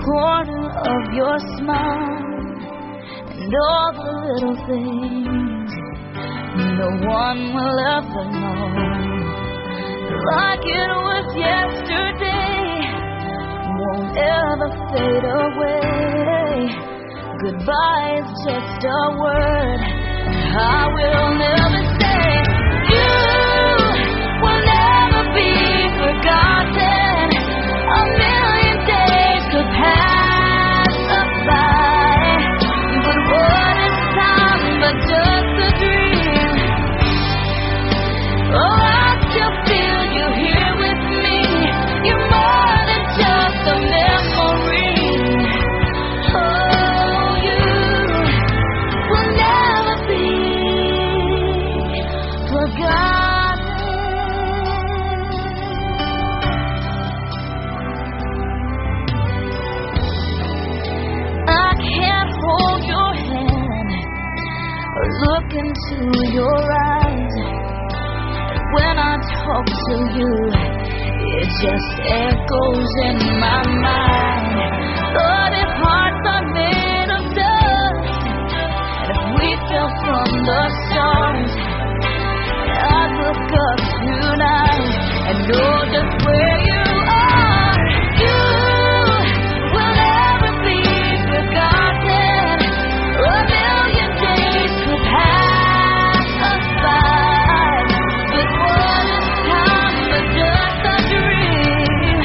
corner of your smile, and all the little things no one will ever know. Like it was yesterday, won't ever fade away. Goodbye is just a word I will never say. You will never be forgotten. A million days could pass us by, but what is time but just a dream? Oh, I still feel you here with me. You're more than just a memory. Oh, you will never be forgotten. I can't hold your hand or look into your eyes. When I talk to you, it just echoes in my mind. But if hearts are made of dust, and if we fell from the stars, I'd look up tonight and know just where you are. You will never be forgotten. A million days could pass us by, but what is time but just a dream?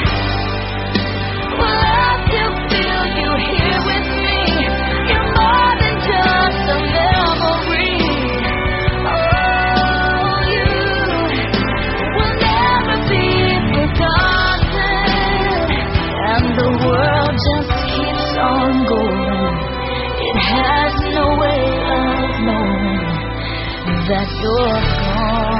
Well, I still feel you here with me. You're more than just a memory. Oh, you will never be forgotten. And the world just keeps on going. It has no way of knowing that you're gone.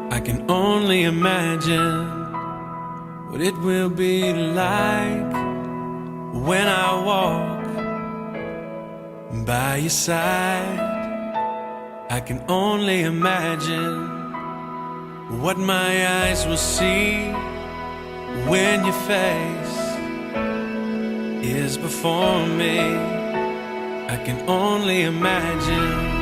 I can only imagine what it will be like when I walk by your side. I can only imagine what my eyes will see when your face is before me. I can only imagine.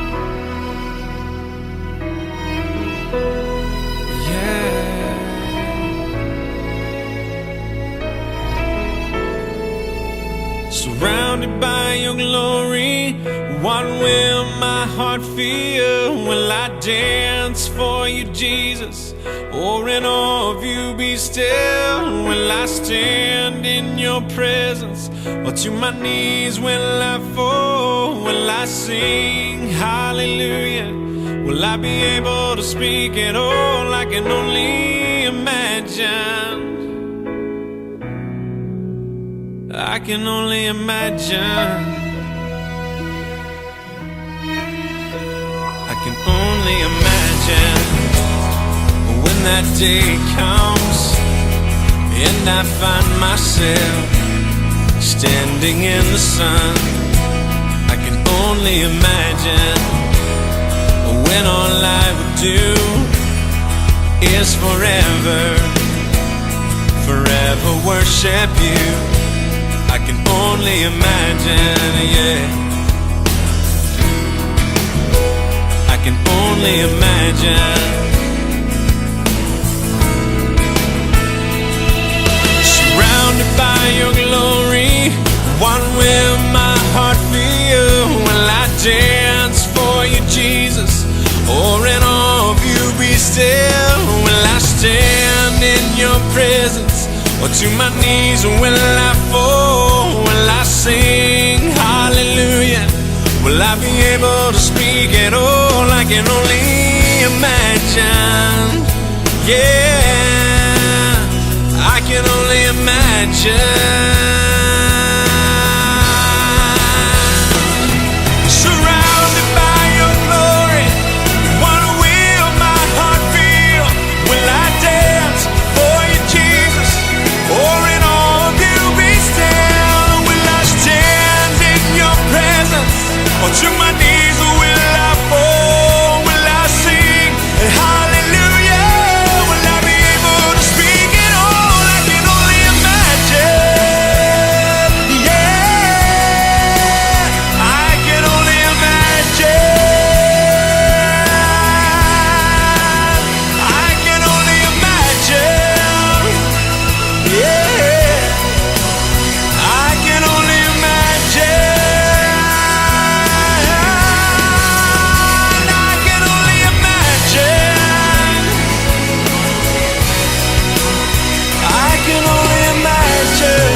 Surrounded by your glory, what will my heart feel? Will I dance for you, Jesus? Or in awe of you be still? Will I stand in your presence? Or to my knees will I fall? Will I sing hallelujah? Will I be able to speak at all? I can only imagine. I can only imagine. I can only imagine when that day comes and I find myself standing in the sun. I can only imagine when all I would do is forever worship you. I can only imagine, yeah. I can only imagine. Surrounded by your glory, what will my heart feel? Will I dance for you, Jesus? Or in awe of you be still? Will I stand in your presence? Or to my knees will I fall? Will I sing hallelujah? Will I be able to speak at all? I can only imagine, yeah, I can only imagine. Surrounded by your glory, what will my heart feel? Will I dance for you, Jesus? Or in all of you be still? Will I stand in your presence? Or to my knees will I fall? Will I sing hallelujah? Will I be able to speak at all? I can only imagine, yeah, I can only imagine. I can only imagine, yeah, I can only imagine. I can only imagine. I can only imagine.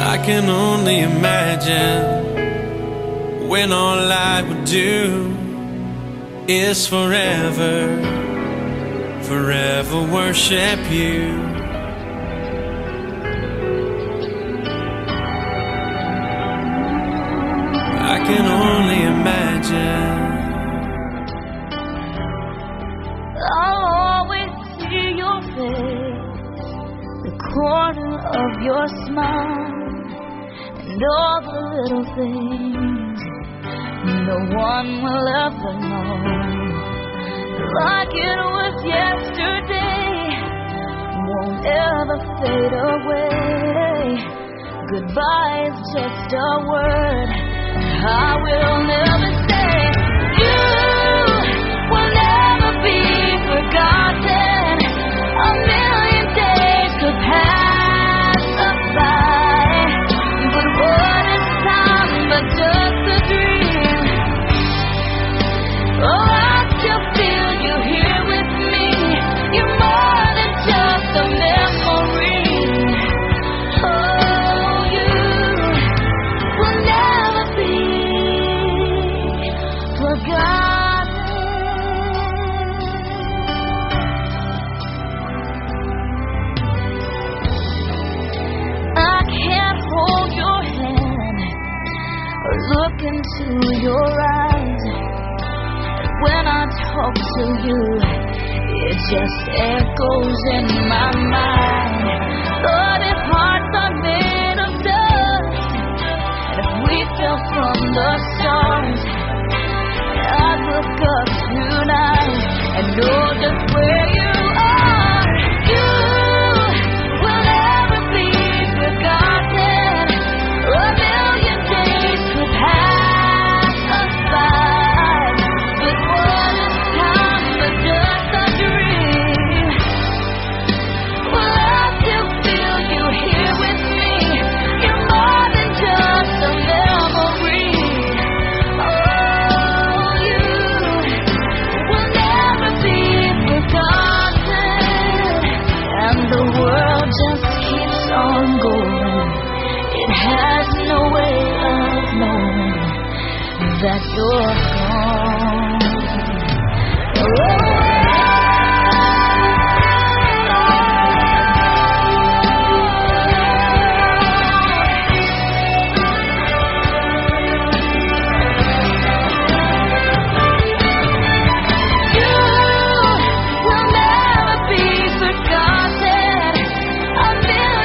I can only imagine when all I would do is forever worship you. I can only imagine. I'll always see your face, the corner of your smile, and all the little things no one will ever know. Like it was yesterday, won't ever fade away. Goodbye is just a word I will never say. You will never be forgotten. A million days could pass us by, but what is time but just a dream? Oh, I still feel you here with me. You're more than just a memory. Oh, you will never be forgotten. I can't hold your hand or look into your eyes. When I talk to you, it just echoes in my mind. But if hearts are made of dust, and if we fell from the stars, I'd look up tonight and know just where you are. You will never be forgotten. A million days could pass us by, but what is time but just a dream? Well, I still feel you here with me. You're more than just a memory. Oh, you will never be forgotten. And the world just keeps on going. It has no way of knowing that you're gone. You will never be forgotten. A million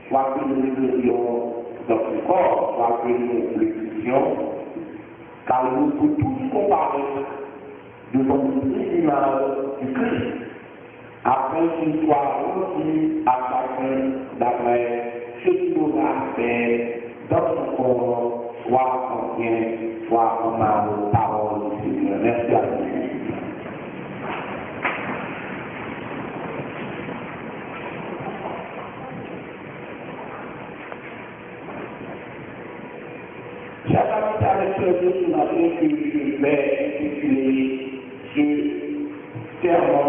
Soit que nous le dans le corps, soit que nous le définition, car nous pouvons tous comparer devant le tribunal du Christ, après qu'il soit reçu à chacun d'après ce qu'il aura fait dans son corps, soit en bien, soit en mal, parole du Seigneur. Merci à vous. Chers amis, avec ce matin que je vais intituler ce sermon,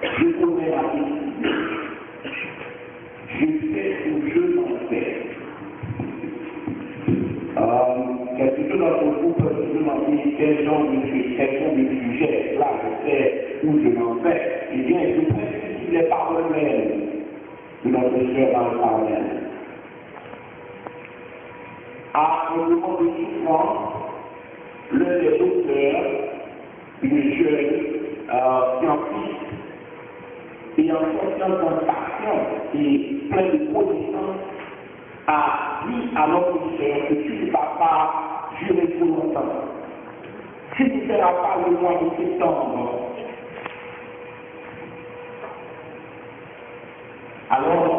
je connais la vie. Je sais où je m'en fais. Quelques-uns d'entre vous peuvent se demander quel genre de sujet, là je sais où je m'en fais. Eh bien, je précise les paroles mêmes de notre cher Al-Parnel. À un moment de souffrance, l'un des docteurs, une jeune scientifique, ayant conscience d'un patient et plein de connaissances, a dit à notre sœur que tu ne vas pas durer trop longtemps. Tu ne feras pas le mois de septembre. Alors,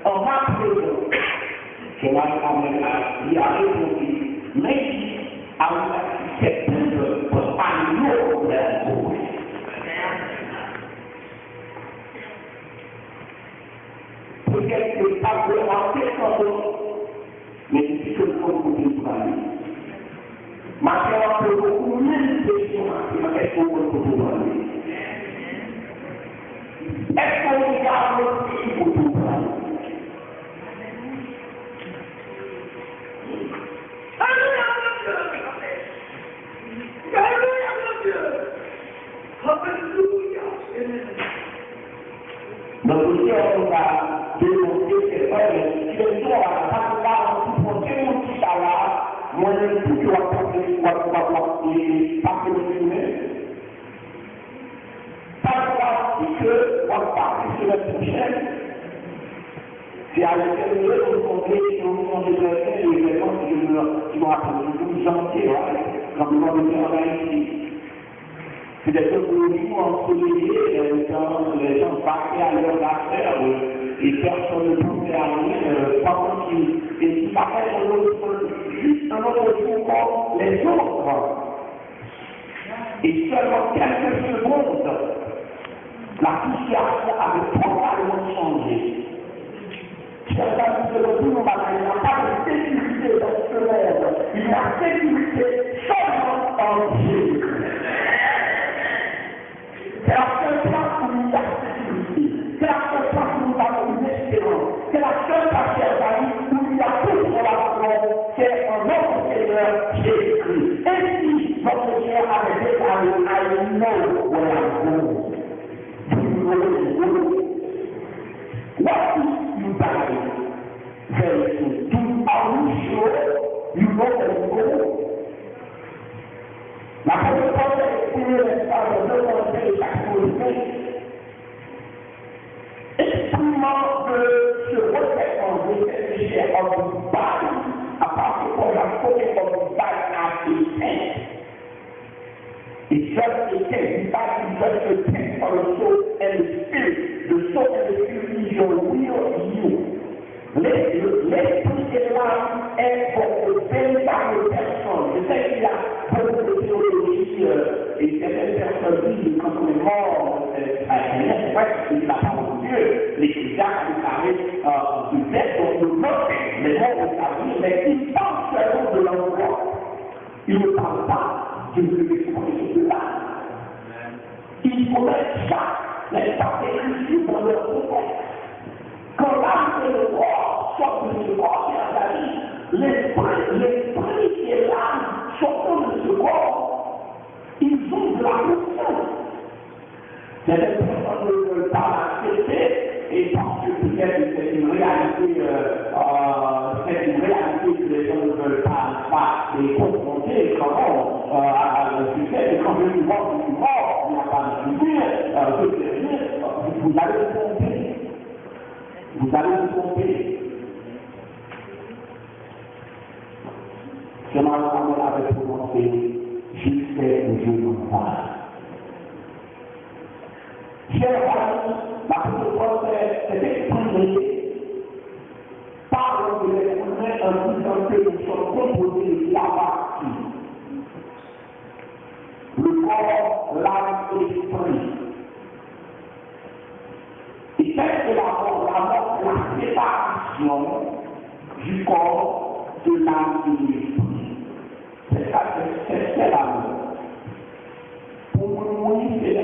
en ma présence, je m'en ai répondu, mais à une acceptance pour un nouveau verbe. Peut-être que ça peut rentrer sans doute, mais c'est ce que vous pouvez parler. Maintenant, on peut beaucoup même questions à est-ce qu'on peut parler? Est-ce qu'on regarde notre pays pour tout parler? Notre Dieu, on va démontrer ses œuvres. Si les gens à la part pour démontrer ça là, moi je ne peux pas passer le chemin. Savoir que on va passer sur la prochaine. C'est à l'intérieur de mon pays, de les événements qui vont apprendre tout janvier, quand nous allons venir ici. C'est-à-dire que nous ensoleillés, quand les gens partaient à leurs affaires et personne ne pouvait rien, pendant qu'ils partaient juste un autre jour comme les autres. Et seulement quelques secondes, la situation avait totalement changé. Chers amis de l'autre, il n'y a pas de sécurité dans ce monde. Il y a sécurité seulement en Dieu. C'est la seule place où nous avons sécurité. C'est la seule place où nous avons une espérance. C'est la seule place, chers amis, où il y a tout sur la parole. C'est un autre Seigneur, Jésus-Christ. Et si votre Seigneur avait déclaré, I know where I'm going. What if you die very soon? Are you sure you know where you go? La première fois que j'ai exprimé l'espace de demander chaque chose, exprimant de ce requêtement de cette chair of the body, à partir de la focus of the body as a tent. It's just a tent, the body is just a tent for the soul and the spirit. The soul and the spirit is your real you. L'esprit est là est pour obéir par les personnes. Je sais qu'il y a beaucoup de théologie et certaines personnes disent que quand on est mort, c'est vrai que c'est la parole de Dieu. L'Église a déclaré peut-être qu'on peut moquer les morts de sa vie, mais il parle seulement de l'endroit. Il ne parle pas de l'expression de l'âme. Il faut mettre ça, les parties dans leur contexte. Quand l'âme et le corps sortent de ce corps, chers amis, l'esprit et l'âme sortent de ce corps, ils ont de la conscience. Certaines personnes ne veulent pas l'accepter, et parce que peut-être c'est une réalité que les gens ne veulent pas les confronter, comment tu sais, quand je suis mort, il n'y a pas de futur, vous allez vous tromper. Vous allez vous tromper. Je m'en avait prononcé jusqu'à au Dieu non pas. Chers amis, la petite française s'est exprimée par le l'exprimer en disant que nous sommes composés de la partie. Le corps, l'âme et l'esprit. Et qu'est-ce que la mort, la séparation du corps, de l'âme et de l'esprit. C'est ça, c'est la mort. Pour nous, c'est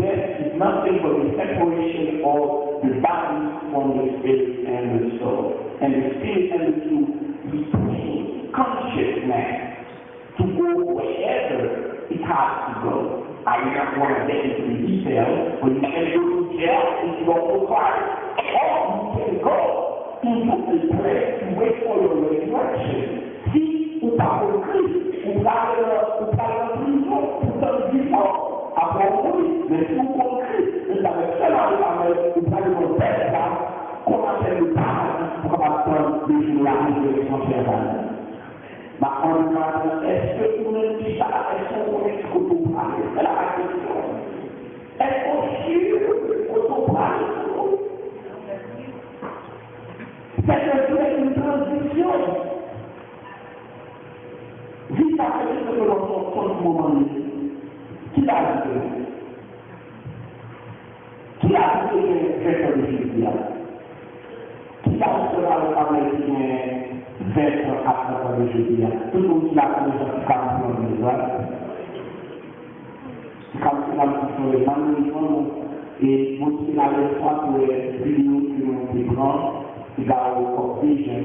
death is nothing but the separation of the body from the spirit and the soul. And the spirit and the soul between conscious man to go wherever it has to go. I do not want to get into the details, but you can go to jail if you don't go Christ. Or you can go into a place to wait for your resurrection. Si vous parlez de Christ, vous parlez de prison, vous parlez du mort, après mourir, mais si vous parlez de Christ, vous avez seulement vous parlez de votre père, comment c'est le paradis pour attendre le jour de la résurrection chez vous. Ma ordinateur, est-ce que vous me dites ça? Est-ce qu'on connaît ce que vous parlez? C'est la question. Est-ce qu'on suit ce que vous parlez? C'est une transition. Vite après ce que l'on sort du moment qui l'a dit? Qui a dit que c'est un Jésus? Qui a dit que le travail qui est vêtre à travers le Jésus? Tout le monde qui a connu ce camp de l'Israël. Comme c'est la question de l'environnement et aussi la leçon pour les vidéos qui nous prennent, qui va au vision.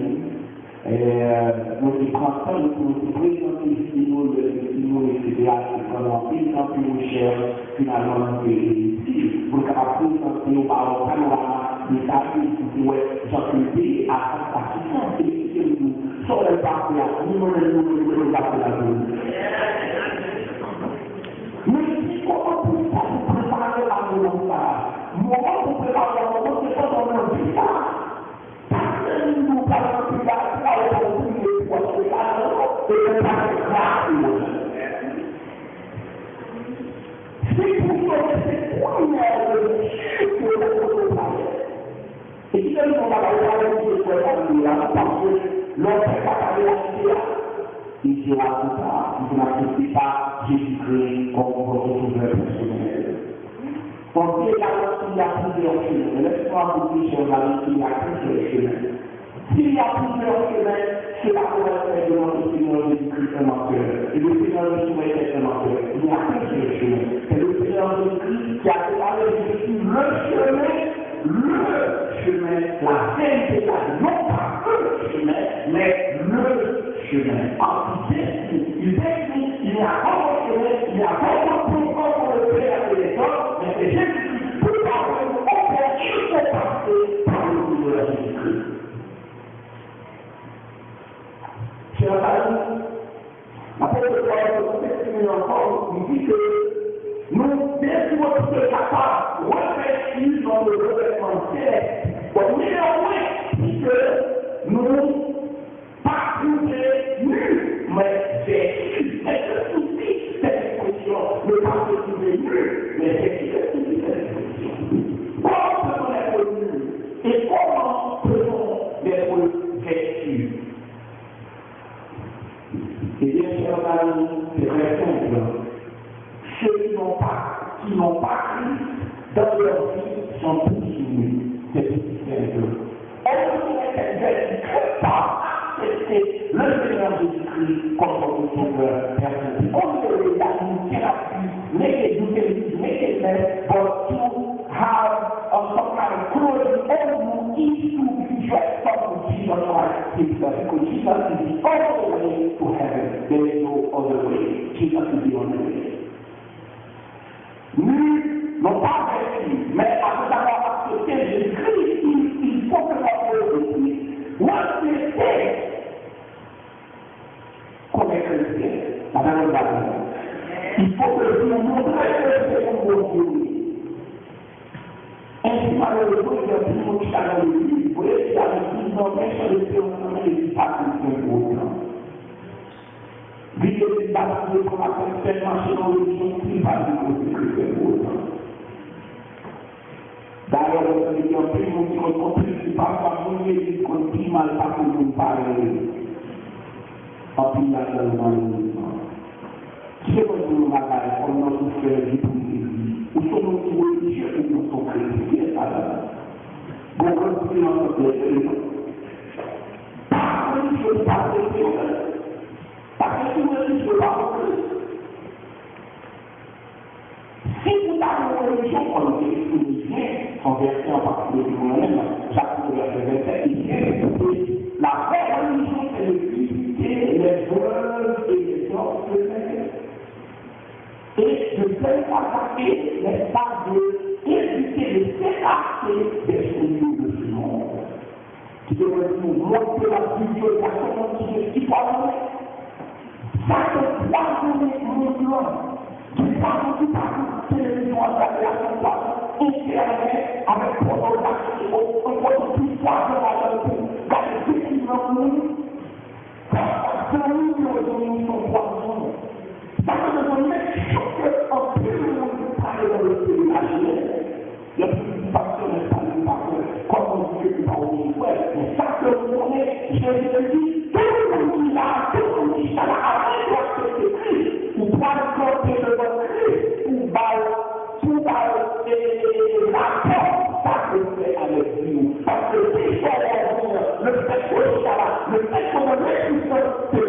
Nous prenons nous présentons les vidéos, etc. Pendant une temps plus cher, finalement, ici, pour présenter au panorama des services qui doivent s'occuper à cette partie sur le parti à nous parti à nous. Mais si comment pour ça vous préparer à nous moment pour préparer à nous, c'est pas dans notre vie là. Nous parlons plus tard, c'est pour cette première et qui donne qu'on va parler de ce parce que l'autre n'est pas parlé à il dira tout ça, vous n'acceptez pas Jésus-Christ comme votre sauveur personnel. On dit qu'il y a plusieurs chemins, laisse-moi vous dire sur la vie qu'il y a plusieurs chemins. S'il y a plusieurs chemins, cela pourrait être de notre Seigneur Jésus-Christ en cœur. Et le Seigneur Jésus-Christ est en cœur. Il y a plusieurs chemins. C'est le Seigneur Jésus-Christ qui a déclaré Jésus le chemin, la vérité, non pas le chemin, mais le chemin. En il décrit, il y a pas de chemin, il y a pas de pourquoi pour le Père et les hommes, mais c'est Jésus-Christ pour parler au Père, il faut passer par le Seigneur Jésus-Christ. Chers amis, l'apôtre Paul s'exprime encore, il dit que nous devons être capables de réfléchir dans le revêtement céleste. Au néanmoins, puisque nous pas trouver nus, mais vêtus. C'est le souci cette expression, ne pas se trouver nus, mais vêtus. C'est le souci cette expression. Comment peut-on être nus et comment peut-on être vêtus? Eh bien, chers amis, c'est très simple. Ceux qui n'ont pas Christ dans leur vie sont tous nus. C'est tout simple. Est-ce que quelqu'un qui ne pas accepter le Seigneur Jésus-Christ comme son sauveur personnel? On peut les thérapie, make it less, but to have some kind of clothing on you each to be dressed up with Jesus Christ himself. Because Jesus is the only way to heaven. There is no other way. Jesus is the only way. Nous n'ont pas vécu, mais après avoir accepté Jésus-Christ, il faut que l'on réfléchisse. Moi, c'est qu'on est chrétien, la même manière. Il faut que nous montrions que c'est mon Dieu. Ainsi, malheureusement, il y a tout le monde qui a dans le livre, il y a une promesse de Dieu qui n'est pas pour autant. Lui, il est battu pour la personne marcher dans le religion qui n'est pas pour autant. D'ailleurs, on dit qu'un peu de monde qui ne comprend pas comment il continue mal pas pour nous parler. En plus, là, dans le monde. C'est quoi nous avons comme notre frère du pays où sommes nous religieux ou nous sommes chrétiens bon, quand nous sommes religieux, pas religieux, pas religieux, parce que nous religieux, pas religieux. Si vous avez une religion comme les chrétiens, en verset en particulier du moi-même, chapitre verset 27, il dit la vraie religion, c'est de visiter les œuvres et les ordres de Dieu. Et de telle façon l'espace d'éviter de s'écarter des choses de ce monde. Qui devrait nous montrer la bibliothèque qui parle. Ça se passe dans les mondes. Qui parle tout à télévision, avec Internet, avec pornographie, on voit tout ça dans les pays dans le monde. C'est nous qui nous poisson. Ça veut dire qu'en plus le monde parle dans le pays imaginaire, il y a plus de passion de parler par comme on dit que par au mais ça que vous connaissez, je le dis, tout le monde dit ça, avec votre Christ, ou pas le corps de votre Christ, ou la porte, ça que fait avec vous. Parce que si c'est le fait que ça va, le fait qu'on a réussi, c'est le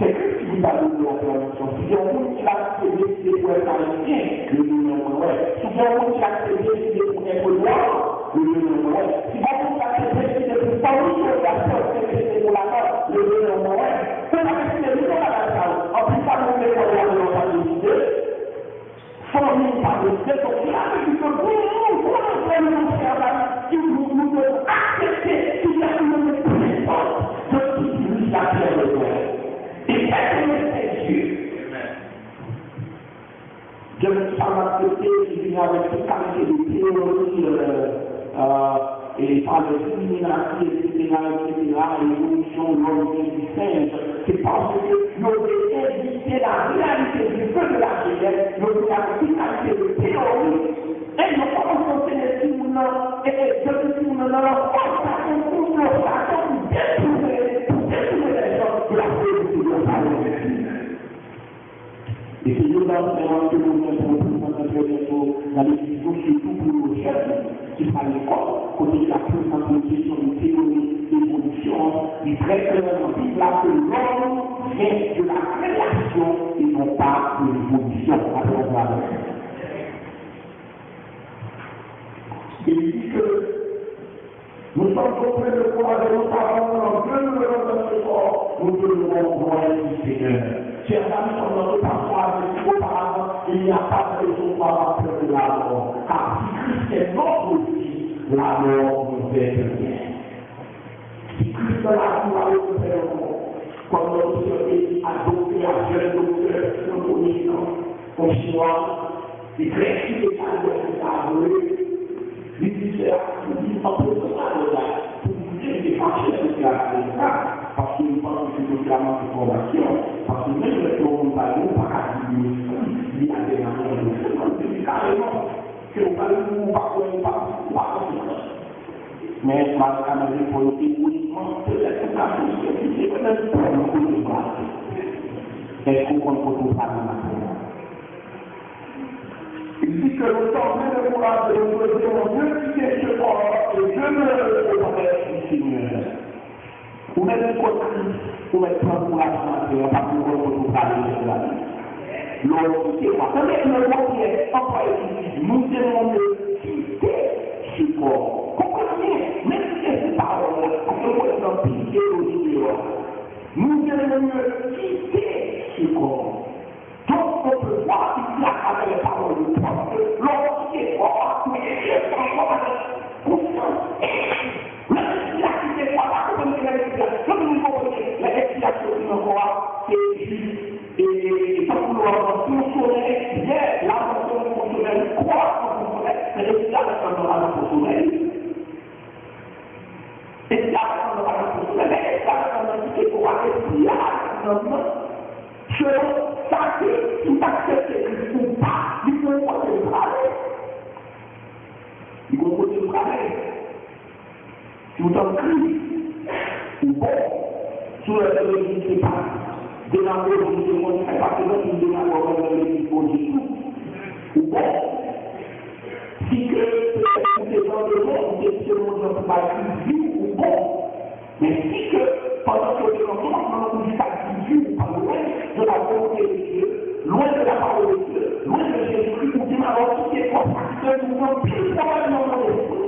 c'est que si vous avez une opération, si on vous qui a accédé des points parisiens, le numéro 1, si on vous qui a accédé des points noirs, le numéro 1, si on vous qui a accédé des points parisiens, pour la mort, le numéro 1, c'est la question de la salle. En plus, ça nous fait qu'on a de l'idée, fourni par le fait qu'on a dit que nous devons accepter qu'il y a une présence de qui nous appelle le monde. Et c'est Dieu. Je ne suis pas accepté, je viens avec toute qualité de théologie et par les illuminations, etc., l'évolution, l'origine du singe. C'est parce que nous avons évité la réalité du feu de la chair, nous avons toute qualité de théorie, et nous commençons à se laisser et je me suis dit, non, et c'est nous avons fait que nous avons dans les discours, surtout pour nos jeunes qui sont à l'école, côté de la présentation de théorie d'évolution, du très clairement dit là que l'homme vient de la création et non pas de l'évolution. Il dit que nous sommes auprès de quoi de nos parents, que nous devons dans ce corps, nous devons voir le Seigneur. Chers amis, comme notre parfois avec auparavant, il n'y a pas de raison pour avoir peur de la mort. Car si Christ est mort aussi, la mort nous fait rien. Si Christ est là pour aller au Père, comme notre Seigneur a adopté à jeune docteur, nos connaissances, au chinois, il crée les cas de l'avoué. Il disait, en plus de ça, pour vous défendre ce parce qu'il pense que c'est clairement une formation, parce que même le tour par nous, par il y a des gens qui disent carrément que vous parlez de nous, pas mais ma caméra pour le uniquement peut-être que ça c'est peut-être pour nous est-ce qu'on compte pour parler maintenant? Il dit que le temps de vouloir de nous dire Dieu qui est ce corps et Dieu ne le connaît du Seigneur. Ou même une côté, ou même pour la santé, pas pour parler de la vie. L'autre, c'est quoi? Quand le mot qui est employé ici, nous devons le quitter ce corps. Comprenez? Même si c'est paroles, on peut être piqué au dehors. Nous devons le quitter ce corps. Donc, on peut voir ici avec les paroles de Dieu. L'autre qui est fort, mais il est encore avec confiance. Même si la quitté pas là, comme il est comme nous voyons, l'expiation de nos corps, c'est juste. Et sans vouloir tout sourire, la déclarer. Si vous en criez, ou bon, sur la télévision, c'est pas. Démarrer, je ne sais pas que l'autre nous démarre dans l'église pour Jésus. Ou bon, si que c'est dans le monde, c'est selon notre vie, ou bon, mais si que pendant que nous sommes dans la vie, ou pas loin de la volonté de Dieu, loin de la parole de Dieu, loin de Jésus-Christ, nous démarrons tout ce qui est comme parce que nous sommes plus probablement dans l'esprit.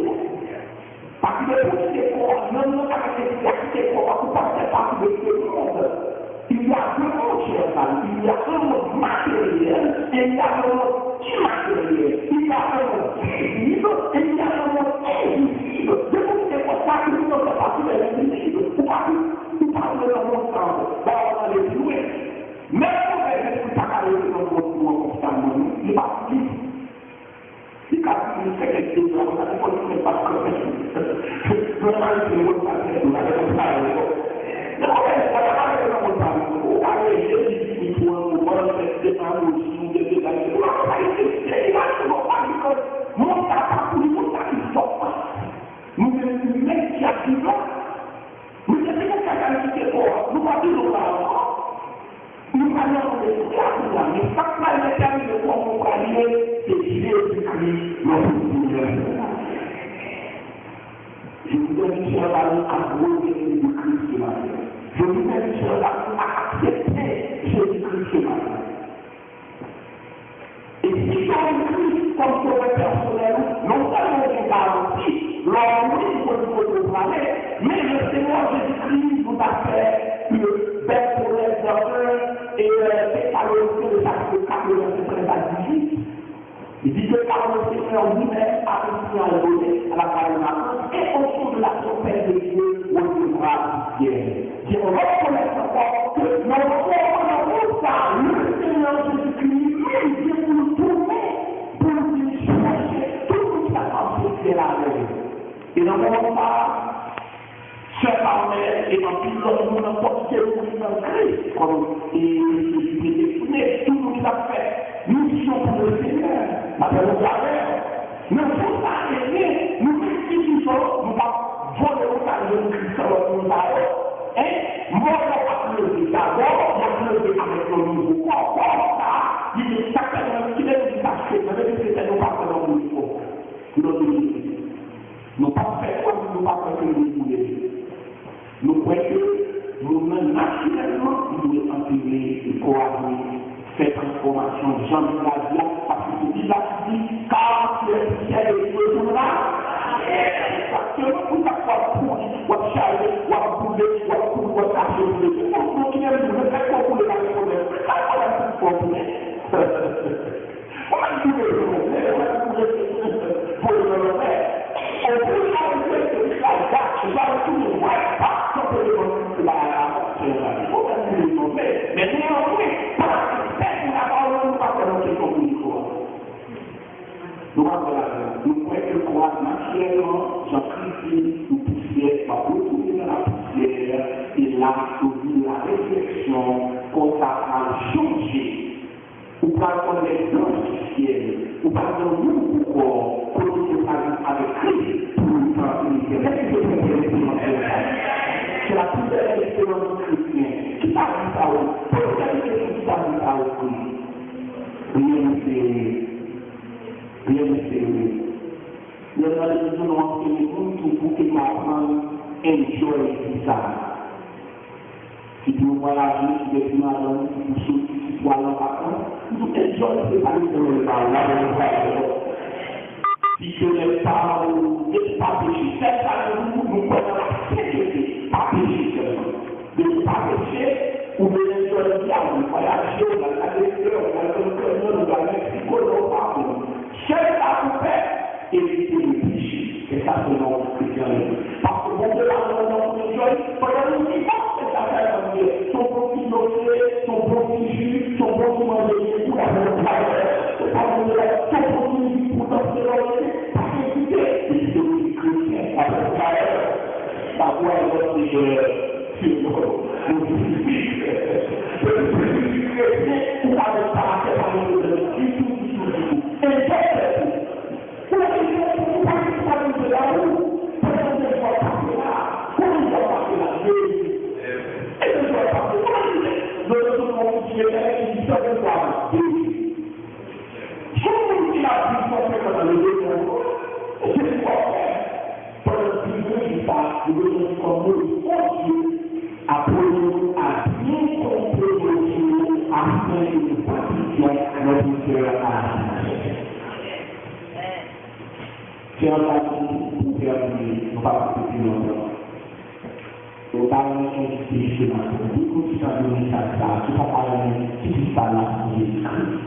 Parce que tout ce qui est comme, non, non, parce que tout ce qui est comme, vous passez par le monde. Il y a deux mondes chez les il y a un monde matériel et il y a un monde immatériel. Il y a un monde visible et il y a un monde invisible. De vous, c'est pour ça que nous sommes partis de l'invisible. Vous parlez de monde ensemble. On va les jouer. Même si vous avez pas parlé de notre monde constamment, il n'est pas petit. Il a fait quelque chose, on a dit qu'on ne fait pas de profession. Je ne sais pas si vous avez fait je vous invite sur la rue à revenir de Christ ce matin. Je vous invite sur la rue à accepter Jésus-Christ ce matin. Et si dans le Christ, comme sauveur personnel, non seulement vous garantit l'ennui que vous pouvez proclamer, mais le Seigneur Jésus-Christ vous a fait une belle promesse d'honneur et c'est à l'autre de chapitre 4, verset 13 à 18. Il dit que car le Seigneur lui-même a réussi à donner à la parole et au son de la trompette de Dieu, recevra Dieu. Je reconnais encore que notre corps, le Seigneur Jésus-Christ, même Dieu pour nous tourner, pour nous chercher tout ce qui a pensé la veille. Et dans mon part, chers parents et dans tout le monde, n'importe quel monde dans Christ, comme il est exprimé, tout ce qu'il a fait. Nous sommes pour le Seigneur, madame le Gardien. Nous ne sommes pas aimés, nous rectifions, nous pas voler l'occasion de Christ dans nos arrêts. Moi, je vais pleurer d'abord, je vais pleurer avec le nouveau corps. Comme ça, il est certainement qu'il est détaché, mais c'est nous pas dans le nouveau. Nous pas fait comme nous pas fait que nous voulons. Nous croyons que nous-mêmes, naturellement, nous devons intégrer et coordonner. Cette transformation, Jean de la vie, parce que c'est déjà dit, car tu es ciel et Dieu sont là. Parce que nous avons pas pour ou charger, ou bouler, ou cacher, ou continuer de nous faire pour les problèmes. On a tout problème. On a tout le problème. On a tout le problème. On peut changer de la date, je vais tout le voir, pas comme le monde de la mais néanmoins, nous croyons que croire naturellement, Jean-Christ nous poussait à retourner dans la poussière et là, la réflexion qu'on a changé. Ou pas qu'on est dans le ciel, ou pas dans nous pourquoi, qu'on nous avec Christ pour nous faire une c'est la plus belle expérience chrétienne. Qui t'a dit ça? Pour quelle question qui t'a dit ça aussi? Rien ne fait. Rien ne fait. Nous allons enseigner tout pour que m'apprendre enjoy ça. Si tu voyages, si tu es malade, si tu sois en vacances, nous enjoy, c'est pas le parler. Si tu n'es pas péché, c'est ça nous prenons la sécurité, pas péché seulement. De ne pas pécher, ou de l'enjoy le diable, voyager, on a la lecture, on a le cœur, on a le Mexico, on a le cherche à vous faire, éviter le péché. Et ça, c'est notre chrétienté. Parce que bon Dieu, dans notre joie, pendant le vivant, c'est ça fait comme Dieu. Son bon petit dossier, son bon petit jus, son bon petit manger, tout la même chose. Son bon petit jus pour danser dans le ciel. Parce que écoutez, c'est aussi chrétien. Avec ça, la voix est votre sur le crucifix. Le crucifix chrétien, ou avec ça, c'est pas le du tout. Et c'est pour la question, pour pas que ça nous fait dans le deuxième jour, c'est quoi faire? Pendant 10 jours, il passe, le deuxième comme nous, Dieu après nous a bien compris afin de nous pratiquer notre cœur à la c'est un cas pour faire nous pas plus longtemps. Nous parlons spécialement de beaucoup de gens qui ne sont pas qui ne sont pas là pour Jésus-Christ.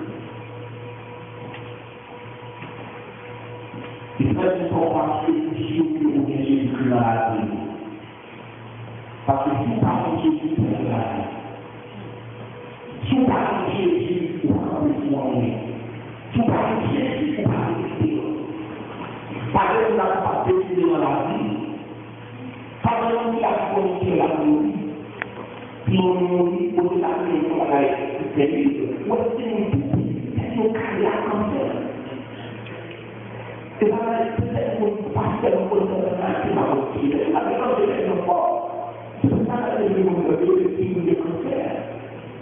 Il est très important que nous puissions Jésus-Christ dans la vie. Parce que si vous parlez de Jésus, vous êtes là. Si vous parlez de Jésus, vous parlez de moi-même. Si vous parlez de Jésus, vous parlez de Dieu. Parce que nous n'avons pas décidé dans la vie. Parce que nous avons communiqué la vie. Puis on nous dit, on nous a dit, on a dit, c'est lui. Moi, c'est nous dit, c'est nous qui l'a cancer. C'est pas peut-être que nous passons de nous connaître la vie, mais aussi, la vie, c'est le fort. C'est pour ça que nous avons dit, c'est nous de cancer.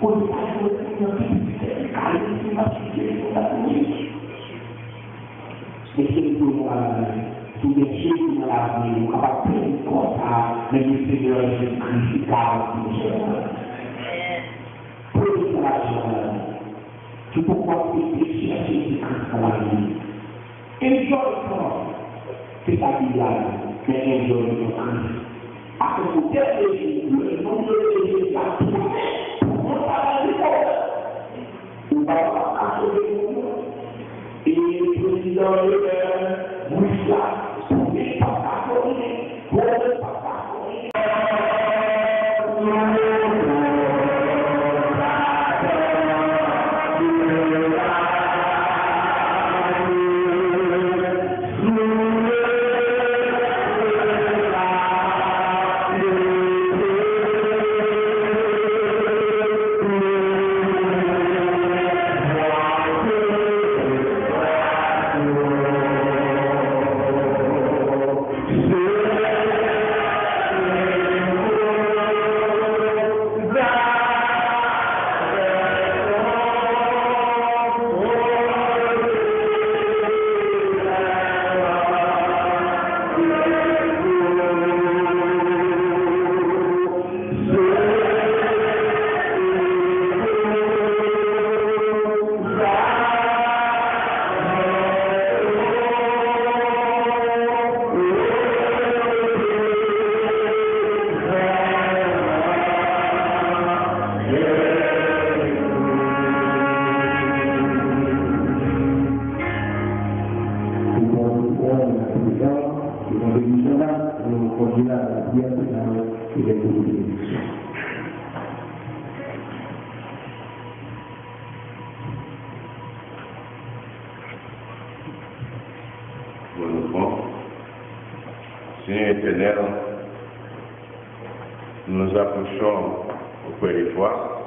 On nous a dit, c'est nous c'est car nous avons dit, c'est la vie. Mais c'est pour moi, tout les Jésus dans la vie, nous sommes capables de prendre comme ça, mais le Seigneur Jésus-Christ, car nous sommes. Prenez la joie. C'est pourquoi vous cherchez Jésus-Christ dans la vie. Enjoy the cross. C'est la vie là, mais enjoy the cross. Après vous terminez le nom de Jésus, la promesse, on va aller voir. On va acheter le monde. Et le président le père, Moussa, son n'est pas accordé, vous n'êtes pas accordé. Seigneur éternel, nous nous approchons auprès de toi